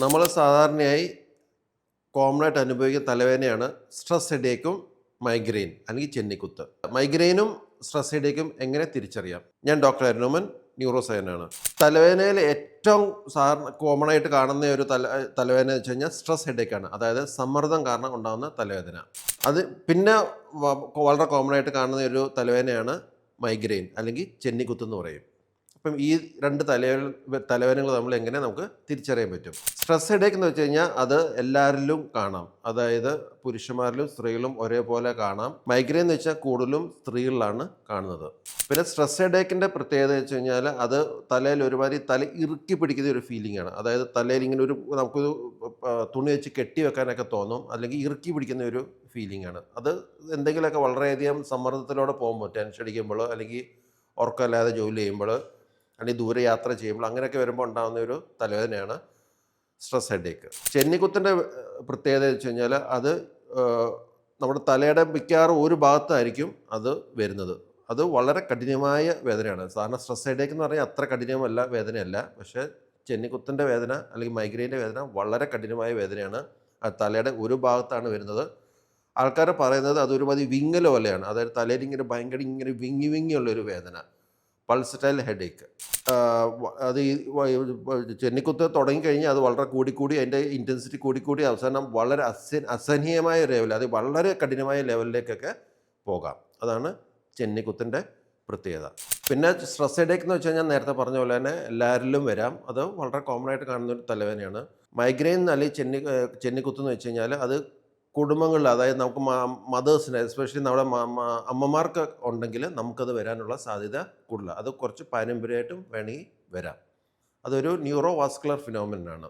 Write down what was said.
നമ്മൾ സാധാരണയായി കോമൺ ആയിട്ട് അനുഭവിക്കുന്ന തലവേദനയാണ് സ്ട്രെസ് ഹെഡേക്കും മൈഗ്രെയിൻ അല്ലെങ്കിൽ ചെന്നിക്കുത്ത്. മൈഗ്രെയിനും സ്ട്രെസ് ഹെഡേക്കും എങ്ങനെ തിരിച്ചറിയാം? ഞാൻ ഡോക്ടർ അരുണോമൻ, ന്യൂറോ സർജനാണ്. തലവേദനയിൽ ഏറ്റവും സാധാരണ കോമൺ ആയിട്ട് കാണുന്ന ഒരു തലവേദന വെച്ച് കഴിഞ്ഞാൽ സ്ട്രെസ് ഹെഡേക്കാണ്. അതായത് സമ്മർദ്ദം കാരണം ഉണ്ടാകുന്ന തലവേദന. അത് പിന്നെ വളരെ കോമൺ ആയിട്ട് കാണുന്ന ഒരു തലവേദനയാണ് മൈഗ്രെയിൻ അല്ലെങ്കിൽ ചെന്നിക്കുത്ത് എന്ന് പറയും. അപ്പം ഈ രണ്ട് തലവേദനകൾ നമ്മൾ എങ്ങനെ നമുക്ക് തിരിച്ചറിയാൻ പറ്റും? സ്ട്രെസ് ഹെഡേക്ക് എന്ന് വെച്ച് കഴിഞ്ഞാൽ അത് എല്ലാവരിലും കാണാം. അതായത് പുരുഷന്മാരിലും സ്ത്രീകളും ഒരേപോലെ കാണാം. മൈഗ്രെയിൻ എന്ന് വെച്ചാൽ കൂടുതലും സ്ത്രീകളിലാണ് കാണുന്നത്. പിന്നെ സ്ട്രെസ് ഹെഡേക്കിൻ്റെ പ്രത്യേകത വെച്ച് കഴിഞ്ഞാൽ അത് തലയിൽ ഒരുമാതിരി തല ഇറുക്കി പിടിക്കുന്ന ഒരു ഫീലിംഗ് ആണ്. അതായത് തലയിൽ ഇങ്ങനെ നമുക്കൊരു തുണി വെച്ച് കെട്ടി വെക്കാനൊക്കെ തോന്നും, അല്ലെങ്കിൽ ഇറുക്കി പിടിക്കുന്ന ഒരു ഫീലിംഗ് ആണ്. അത് എന്തെങ്കിലുമൊക്കെ വളരെയധികം സമ്മർദ്ദത്തിലൂടെ പോകുമ്പോൾ, ടെൻഷൻ അടിക്കുമ്പോൾ, അല്ലെങ്കിൽ ഉറക്കമില്ലാതെ ജോലി ചെയ്യുമ്പോൾ, അല്ലെങ്കിൽ ദൂരെ യാത്ര ചെയ്യുമ്പോൾ, അങ്ങനെയൊക്കെ വരുമ്പോൾ ഉണ്ടാകുന്ന ഒരു തലവേദനയാണ് സ്ട്രെസ് ഹെഡേക്ക്. ചെന്നിക്കുത്തിൻ്റെ പ്രത്യേകത വെച്ച് കഴിഞ്ഞാൽ അത് നമ്മുടെ തലയുടെ മിക്കവാറും ഒരു ഭാഗത്തായിരിക്കും അത് വരുന്നത്. അത് വളരെ കഠിനമായ വേദനയാണ്. സാധാരണ സ്ട്രെസ് ഹെഡേക്ക് എന്ന് പറഞ്ഞാൽ അത്ര കഠിനമല്ല വേദനയല്ല. പക്ഷേ ചെന്നിക്കുത്തിൻ്റെ വേദന അല്ലെങ്കിൽ മൈഗ്രെയിൻ്റെ വേദന വളരെ കഠിനമായ വേദനയാണ്. അത് തലയുടെ ഒരു ഭാഗത്താണ് വരുന്നത്. ആൾക്കാർ പറയുന്നത് അതൊരുമാതിരി വിങ്ങൽ പോലെയാണ്. അതായത് തലയിൽ ഇങ്ങനെ ഭയങ്കര ഇങ്ങനെ വിങ്ങിയുള്ളൊരു വേദന, പൾസറ്റൈൽ ഹെഡേക്ക്. അത് ഈ ചെന്നിക്കുത്ത് തുടങ്ങിക്കഴിഞ്ഞാൽ അത് വളരെ കൂടിക്കൂടി അതിൻ്റെ ഇൻറ്റൻസിറ്റി കൂടിക്കൂടി അവസാനം വളരെ അസഹനീയമായ ലെവൽ, അത് വളരെ കഠിനമായ ലെവലിലേക്കൊക്കെ പോകാം. അതാണ് ചെന്നിക്കുത്തിൻ്റെ പ്രത്യേകത. പിന്നെ സ്ട്രെസ് ഹെഡേക്ക് എന്ന് വെച്ച് കഴിഞ്ഞാൽ നേരത്തെ പറഞ്ഞ പോലെ തന്നെ എല്ലാവരിലും വരാം. അത് വളരെ കോമൺ ആയിട്ട് കാണുന്ന ഒരു തലവേദനയാണ്. മൈഗ്രെയിൻ അല്ലെങ്കിൽ ചെന്നിക്കുത്ത് എന്ന് വെച്ച് കഴിഞ്ഞാൽ അത് കുടുംബങ്ങളിൽ, അതായത് നമുക്ക് മദേഴ്സിന്, എസ്പെഷ്യലി നമ്മുടെ അമ്മമാർക്ക് ഉണ്ടെങ്കിൽ നമുക്കത് വരാനുള്ള സാധ്യത കൂടുതലാണ്. അത് കുറച്ച് പാരമ്പര്യമായിട്ടും വേണമെങ്കിൽ വരാം. അതൊരു ന്യൂറോ വാസ്കുലർ ഫിനോമിനൻ ആണ്.